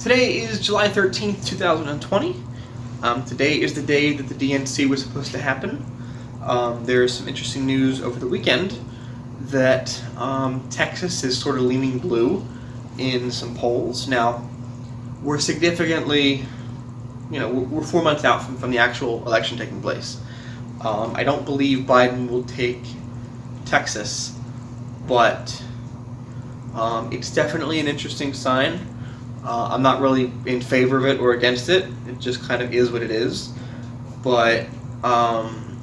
Today is July 13th, 2020. Today is the day that the DNC was supposed to happen. There's some interesting news over the weekend that Texas is sort of leaning blue in some polls. Now, we're significantly, we're 4 months out from the actual election taking place. I don't believe Biden will take Texas, but it's definitely an interesting sign. I'm not really in favor of it or against it. It just kind of is what it is. But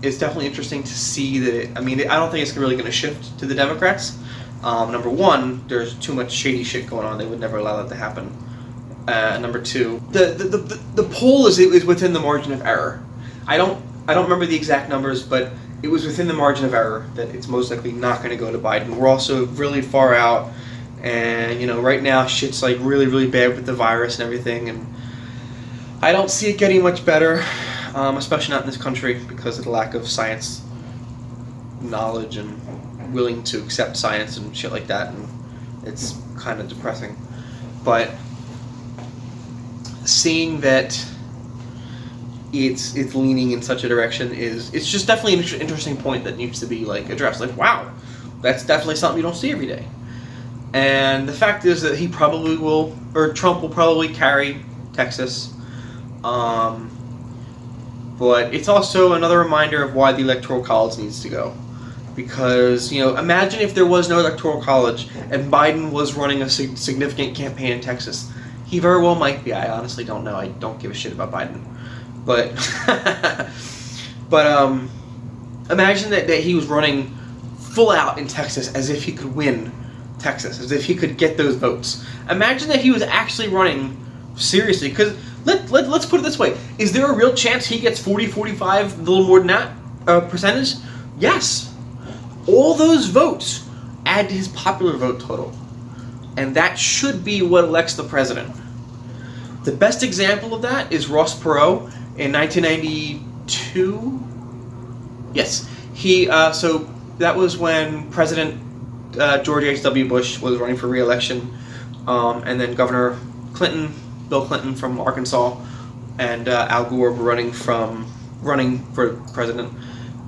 it's definitely interesting to see that I don't think it's really going to shift to the Democrats. Number one, there's too much shady shit going on. They would never allow that to happen. Number two, the poll is within the margin of error. I don't remember the exact numbers, but it was within the margin of error that it's most likely not going to go to Biden. We're also really far out. And, right now shit's like really, really bad with the virus and everything, and I don't see it getting much better, especially not in this country because of the lack of science knowledge and willing to accept science and shit like that, and it's kind of depressing. But seeing that it's leaning in such a direction it's just definitely an interesting point that needs to be addressed. Wow, that's definitely something you don't see every day. And the fact is that Trump will probably carry Texas. But it's also another reminder of why the Electoral College needs to go. Because, imagine if there was no Electoral College and Biden was running a significant campaign in Texas. He very well might be. I honestly don't know. I don't give a shit about Biden. But, imagine that he was running full out in Texas as if he could win Texas, as if he could get those votes. Imagine that he was actually running seriously, because let's put it this way. Is there a real chance he gets 40, 45, a little more than that percentage? Yes. All those votes add to his popular vote total. And that should be what elects the president. The best example of that is Ross Perot in 1992. Yes. So that was when President George H.W. Bush was running for re-election, and then Governor Bill Clinton from Arkansas, and Al Gore were running for president.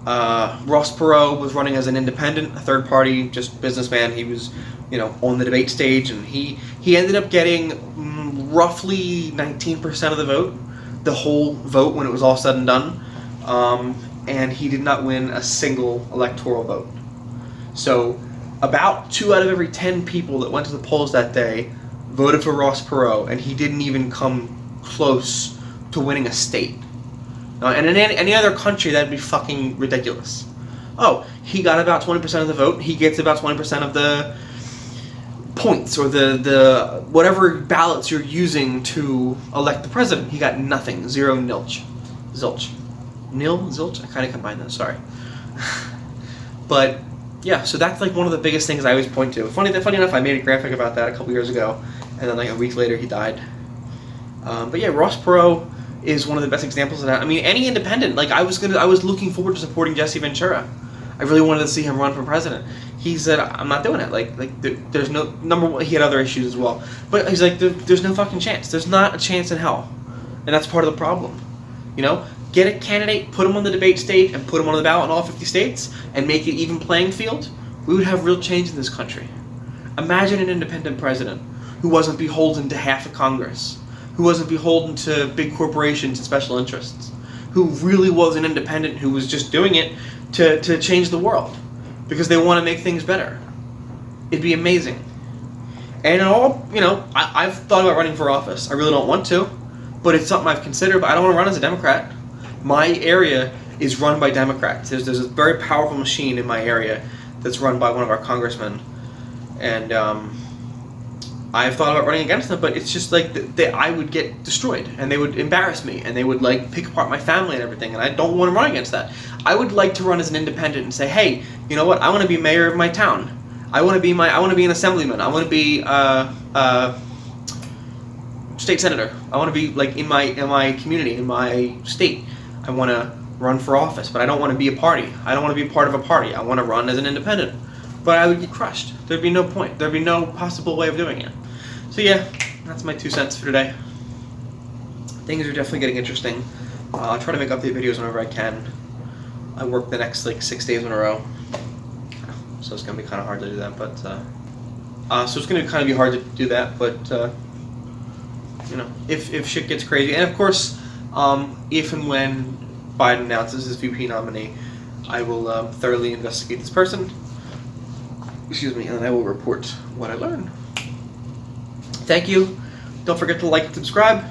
Ross Perot was running as an independent, a third party, just businessman. He was, on the debate stage, and he ended up getting roughly 19% of the vote, the whole vote when it was all said and done, and he did not win a single electoral vote. So about 2 out of every 10 people that went to the polls that day voted for Ross Perot, and he didn't even come close to winning a state. And in any other country, that'd be fucking ridiculous. Oh, he got about 20% of the vote. He gets about 20% of the points, or the whatever ballots you're using to elect the president. He got nothing. Zero, nilch. Zilch. Nil? Zilch? I kind of combined those, sorry. But yeah, so that's one of the biggest things I always point to. Funny enough, I made a graphic about that a couple years ago, and then a week later he died. But yeah, Ross Perot is one of the best examples of that. Any independent, I was looking forward to supporting Jesse Ventura. I really wanted to see him run for president. He said, I'm not doing it. There's no, number one, he had other issues as well. But he's like, there's no fucking chance. There's not a chance in hell. And that's part of the problem. Get a candidate, put him on the debate stage, and put him on the ballot in all 50 states, and make it even playing field. We would have real change in this country. Imagine an independent president who wasn't beholden to half of Congress, who wasn't beholden to big corporations and special interests, who really was an independent who was just doing it to change the world because they want to make things better. It'd be amazing. And I've thought about running for office. I really don't want to, but it's something I've considered, but I don't want to run as a Democrat. My area is run by Democrats. There's a very powerful machine in my area that's run by one of our congressmen, and I've thought about running against them, but it's just I would get destroyed, and they would embarrass me, and they would pick apart my family and everything, and I don't want to run against that. I would like to run as an independent and say, hey, you know what? I want to be mayor of my town. I want to be an assemblyman. I want to be state senator. I want to be in my community, in my state. I want to run for office, but I don't want to be a party. I don't want to be a part of a party. I want to run as an independent. But I would get crushed. There'd be no point. There'd be no possible way of doing it. So yeah, That's my 2 cents for today. Things are definitely getting interesting. I'll try to make update videos whenever I can. I work the next like 6 days in a row, so it's gonna be kind of hard to do that. But so it's gonna kind of be hard to do that. But you know, if shit gets crazy, and of course, if and when Biden announces his VP nominee, I will thoroughly investigate this person. Excuse me, and I will report what I learn. Thank you. Don't forget to like and subscribe.